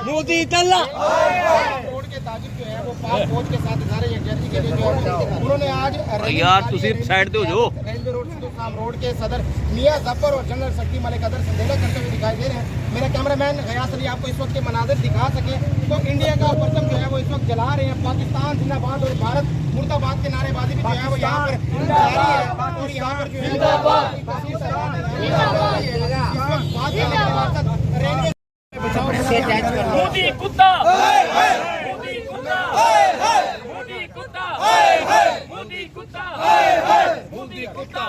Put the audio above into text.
मोदी तल्ला रोड के ताजिर जो है वो पाक फौज के साथ इजारे यकजहती के लिए जो है उन्होंने आज यार तुसी साइड पे हो जाओ। रेलवे रोड सिंधुखाम रोड के सदर मियां जफर और जनरल सेक्रेटरी मलिक अदर से देना करते हुए दिखाई दे रहे हैं। मेरा कैमरामैन गयास अली आपको इस वक्त के मनाजिर दिखा सके तो इंडिया का परचम जो है वो इस वक्त जला रहे हैं। पाकिस्तान जिंदाबाद और भारत मुर्दाबाद के नारेबाजी भी जो है वो यहाँ पर जारी है और यहाँ पर जो है मोदी कुत्ता मोदी कुत्ता मोदी कुत्ता मोदी कुत्ता मोदी कुत्ता